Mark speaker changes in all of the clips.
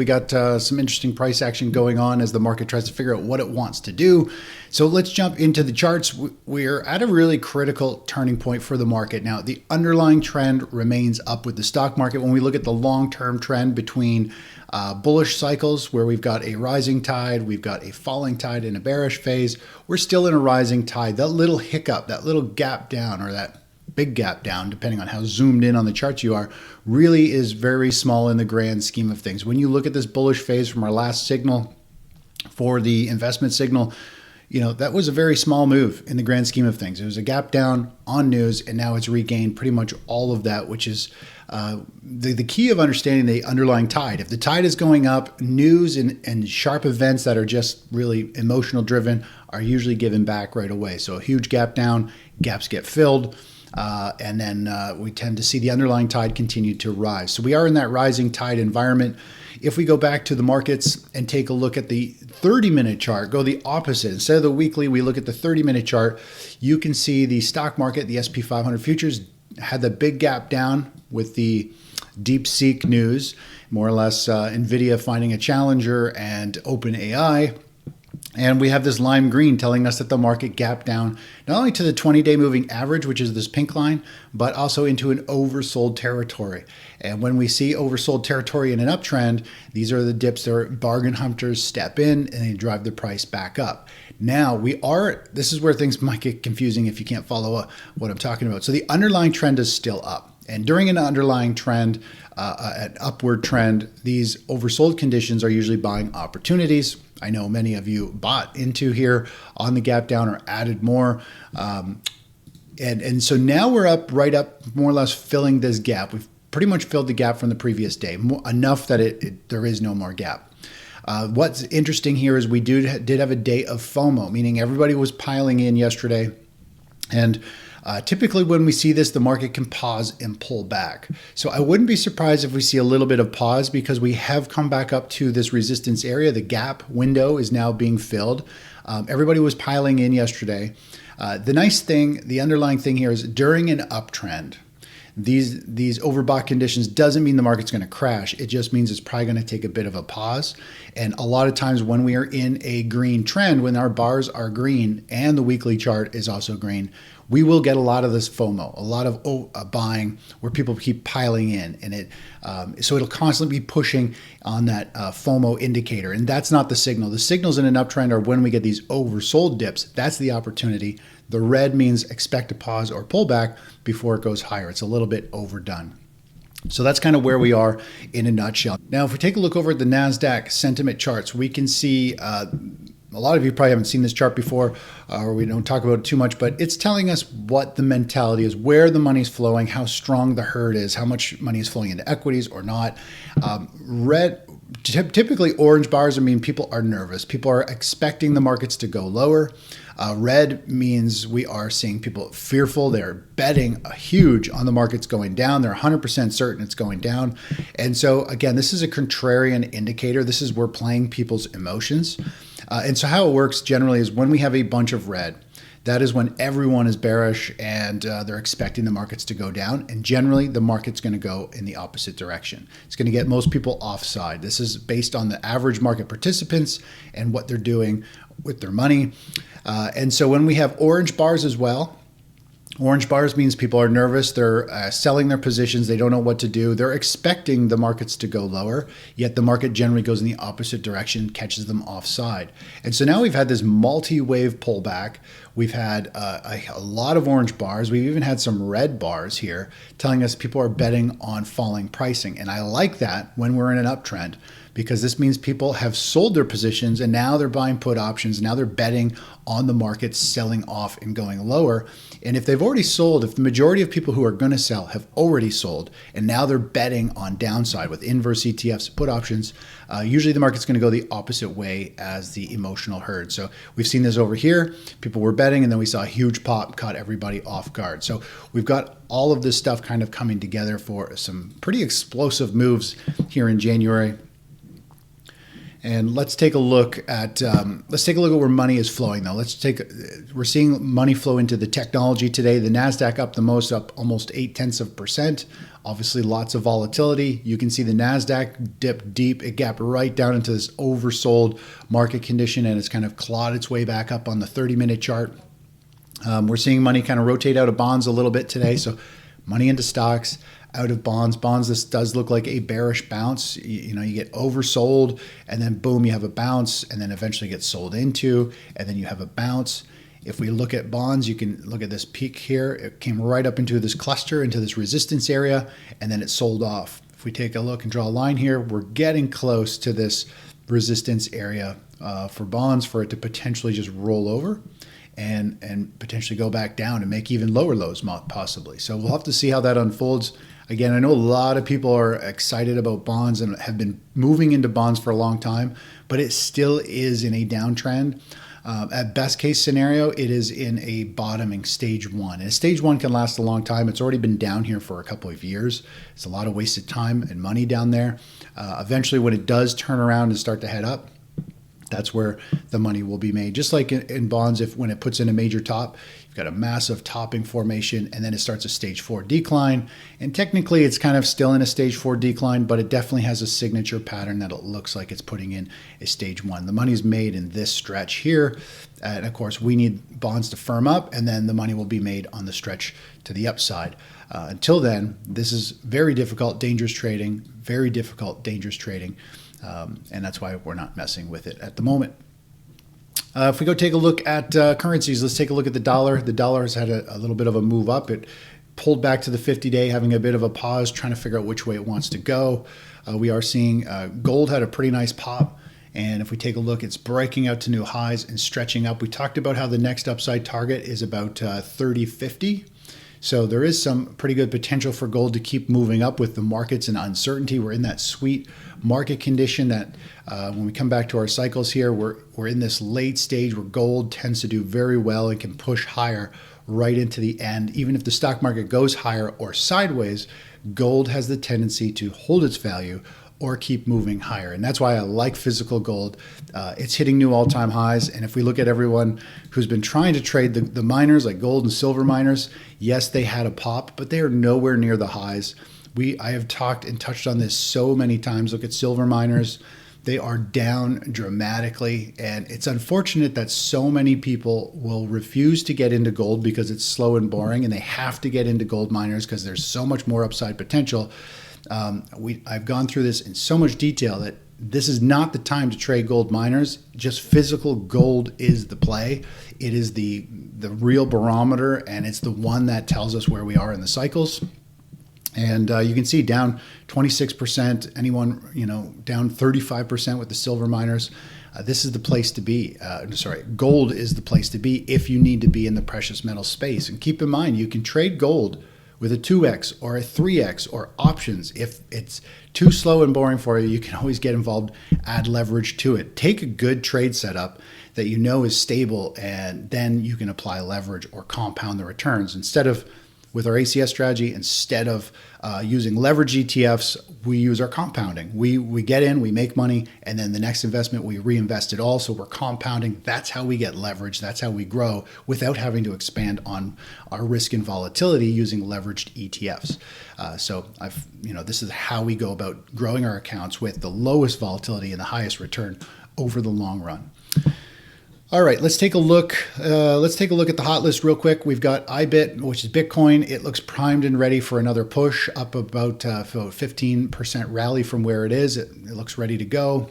Speaker 1: We got some interesting price action going on as the market tries to figure out what it wants to do. So let's jump into the charts. We're at a really critical turning point for the market. Now, the underlying trend remains up with the stock market. When we look at the long-term trend between bullish cycles where we've got a rising tide, we've got a falling tide in a bearish phase, we're still in a rising tide. That little hiccup, that little gap down, or that big gap down, depending on how zoomed in on the charts you are, really is very small in the grand scheme of things. When you look at this bullish phase from our last signal for the investment signal, that was a very small move in the grand scheme of things. It was a gap down on news, and now it's regained pretty much all of that, which is the key of understanding the underlying tide. If the tide is going up, news and sharp events that are just really emotional driven are usually given back right away. So a huge gap down, gaps get filled. And then we tend to see the underlying tide continue to rise. So we are in that rising tide environment. If we go back to the markets and take a look at the 30-minute chart, go the opposite. Instead of the weekly, we look at the 30-minute chart. You can see the stock market, the SP 500 futures, had the big gap down with the DeepSeek news, more or less NVIDIA finding a challenger and OpenAI. And we have this lime green telling us that the market gapped down not only to the 20-day moving average, which is this pink line, but also into an oversold territory. And when we see oversold territory in an uptrend, these are the dips that bargain hunters step in and they drive the price back up. Now this is where things might get confusing if you can't follow what I'm talking about. So the underlying trend is still up. And during an underlying trend, an upward trend, these oversold conditions are usually buying opportunities. I know many of you bought into here on the gap down or added more. And so now we're right up, more or less filling this gap. We've pretty much filled the gap from the previous day, enough that there is no more gap. What's interesting here is we did have a day of FOMO, meaning everybody was piling in yesterday. And typically when we see this, the market can pause and pull back. So I wouldn't be surprised if we see a little bit of pause because we have come back up to this resistance area. The gap window is now being filled. Everybody was piling in yesterday. The nice thing, the underlying thing here is during an uptrend, these overbought conditions doesn't mean the market's going to crash. It just means it's probably going to take a bit of a pause. And a lot of times when we are in a green trend, when our bars are green and the weekly chart is also green, we will get a lot of this FOMO, a lot of buying where people keep piling in, and so it'll constantly be pushing on that FOMO indicator, and that's not the signal. The signals in an uptrend are when we get these oversold dips. That's the opportunity. The red means expect a pause or pullback before it goes higher. It's a little bit overdone. So that's kind of where we are in a nutshell. Now, if we take a look over at the NASDAQ sentiment charts, we can see a lot of you probably haven't seen this chart before, or we don't talk about it too much, but it's telling us what the mentality is, where the money's flowing, how strong the herd is, how much money is flowing into equities or not. Typically orange bars mean people are nervous. People are expecting the markets to go lower. Red means we are seeing people fearful. They're betting huge on the markets going down. They're 100% certain it's going down. And so again, this is a contrarian indicator. This is we're playing people's emotions. And so how it works generally is when we have a bunch of red, that is when everyone is bearish and they're expecting the markets to go down. And generally, the market's going to go in the opposite direction. It's going to get most people offside. This is based on the average market participants and what they're doing with their money. And so when we have orange bars as well, orange bars means people are nervous. They're selling their positions. They don't know what to do. They're expecting the markets to go lower, yet the market generally goes in the opposite direction, catches them offside. And so now we've had this multi-wave pullback. We've had a lot of orange bars. We've even had some red bars here telling us people are betting on falling pricing. And I like that when we're in an uptrend, because this means people have sold their positions and now they're buying put options. Now they're betting on the market selling off and going lower. And if they've already sold, if the majority of people who are going to sell have already sold, and now they're betting on downside with inverse ETFs, put options, usually the market's going to go the opposite way as the emotional herd. So we've seen this over here. People were betting, and then we saw a huge pop, caught everybody off guard. So we've got all of this stuff kind of coming together for some pretty explosive moves here in January. And let's take a look at where money is flowing though. We're seeing money flow into the technology today. The NASDAQ up the most, up almost 0.8%. Obviously lots of volatility. You can see the NASDAQ dipped deep. It gapped right down into this oversold market condition, and it's kind of clawed its way back up on the 30-minute chart. We're seeing money kind of rotate out of bonds a little bit today. So money into stocks, out of bonds. Bonds, this does look like a bearish bounce. You get oversold, and then boom, you have a bounce, and then eventually get sold into, and then you have a bounce. If we look at bonds, you can look at this peak here. It came right up into this cluster, into this resistance area, and then it sold off. If we take a look and draw a line here, we're getting close to this resistance area for bonds for it to potentially just roll over and potentially go back down and make even lower lows possibly. So we'll have to see how that unfolds. Again, I know a lot of people are excited about bonds and have been moving into bonds for a long time, but it still is in a downtrend. At best case scenario, it is in a bottoming stage one. And stage one can last a long time. It's already been down here for a couple of years. It's a lot of wasted time and money down there. Eventually, when it does turn around and start to head up, that's where the money will be made. Just like in bonds, when it puts in a major top, you've got a massive topping formation, and then it starts a stage 4 decline. And technically, it's kind of still in a stage 4 decline, but it definitely has a signature pattern that it looks like it's putting in a stage 1. The money is made in this stretch here. And of course, we need bonds to firm up, and then the money will be made on the stretch to the upside. Until then, this is very difficult, dangerous trading, very difficult, dangerous trading. And that's why we're not messing with it at the moment. If we go take a look at currencies, let's take a look at the dollar. The dollar has had a little bit of a move up. It pulled back to the 50-day, having a bit of a pause, trying to figure out which way it wants to go. We are seeing gold had a pretty nice pop. And if we take a look, it's breaking out to new highs and stretching up. We talked about how the next upside target is about 30.50. So there is some pretty good potential for gold to keep moving up with the markets and uncertainty. We're in that sweet market condition that when we come back to our cycles here, we're in this late stage where gold tends to do very well and can push higher right into the end. Even if the stock market goes higher or sideways, gold has the tendency to hold its value or keep moving higher. And that's why I like physical gold. It's hitting new all-time highs. And if we look at everyone who's been trying to trade the miners, like gold and silver miners, yes, they had a pop, but they are nowhere near the highs. I have talked and touched on this so many times. Look at silver miners. They are down dramatically. And it's unfortunate that so many people will refuse to get into gold because it's slow and boring, and they have to get into gold miners because there's so much more upside potential. I've gone through this in so much detail that this is not the time to trade gold miners. Just physical gold is the play. It is the real barometer, and it's the one that tells us where we are in the cycles. And you can see down 26%, down 35% with the silver miners. This is the place to be. Gold is the place to be if you need to be in the precious metal space. And keep in mind, you can trade gold with a 2x or a 3x or options. If it's too slow and boring for you, you can always get involved, add leverage to it. Take a good trade setup that you know is stable, and then you can apply leverage or compound the returns. With our ACS strategy, instead of using leverage ETFs, we use our compounding. We get in, we make money, and then the next investment, we reinvest it all. So we're compounding. That's how we get leverage. That's how we grow without having to expand on our risk and volatility using leveraged ETFs. This is how we go about growing our accounts with the lowest volatility and the highest return over the long run. All right, let's take a look. Let's take a look at the hot list real quick. We've got IBIT, which is Bitcoin. It looks primed and ready for another push, up about 15% rally from where it is. It looks ready to go.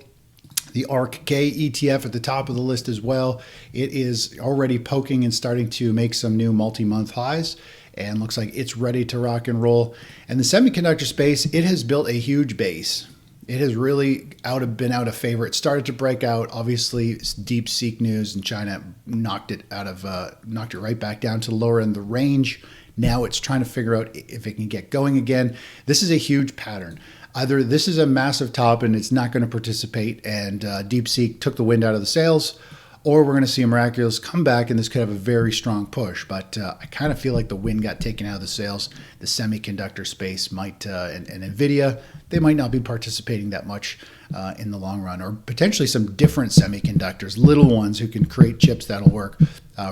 Speaker 1: The ARK-K ETF at the top of the list as well. It is already poking and starting to make some new multi-month highs, and looks like it's ready to rock and roll. And the semiconductor space, it has built a huge base. It has really been out of favor. It started to break out. Obviously, DeepSeek news in China knocked it right back down to the lower end of the range. Now it's trying to figure out if it can get going again. This is a huge pattern. Either this is a massive top and it's not going to participate, and DeepSeek took the wind out of the sails, or we're going to see a miraculous comeback and this could have a very strong push. But I kind of feel like the wind got taken out of the sails. The semiconductor space might, and NVIDIA, they might not be participating that much in the long run, or potentially some different semiconductors, little ones who can create chips that'll work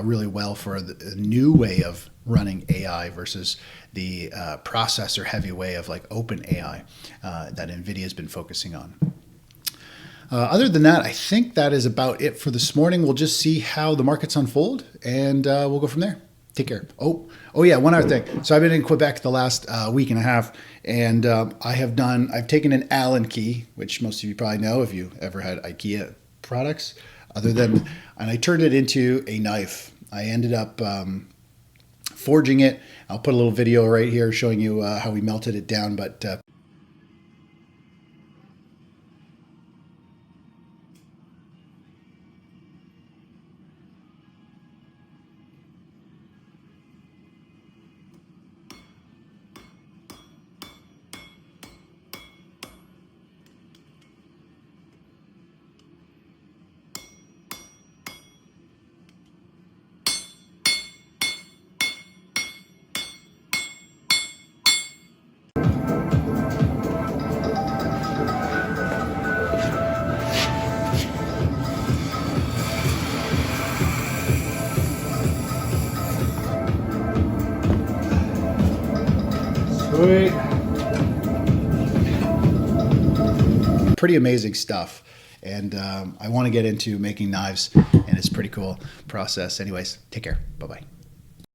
Speaker 1: really well for the new way of running AI versus the processor heavy way of like open AI that NVIDIA has been focusing on. Other than that, I think that is about it for this morning. We'll just see how the markets unfold, and we'll go from there. Take care. Oh yeah, one other thing. So I've been in Quebec the last week and a half, and I've taken an Allen key, which most of you probably know if you ever had IKEA products, and I turned it into a knife. I ended up forging it. I'll put a little video right here showing you how we melted it down, but sweet. Pretty amazing stuff, and I want to get into making knives, and it's a pretty cool process. Anyways, take care. Bye-bye.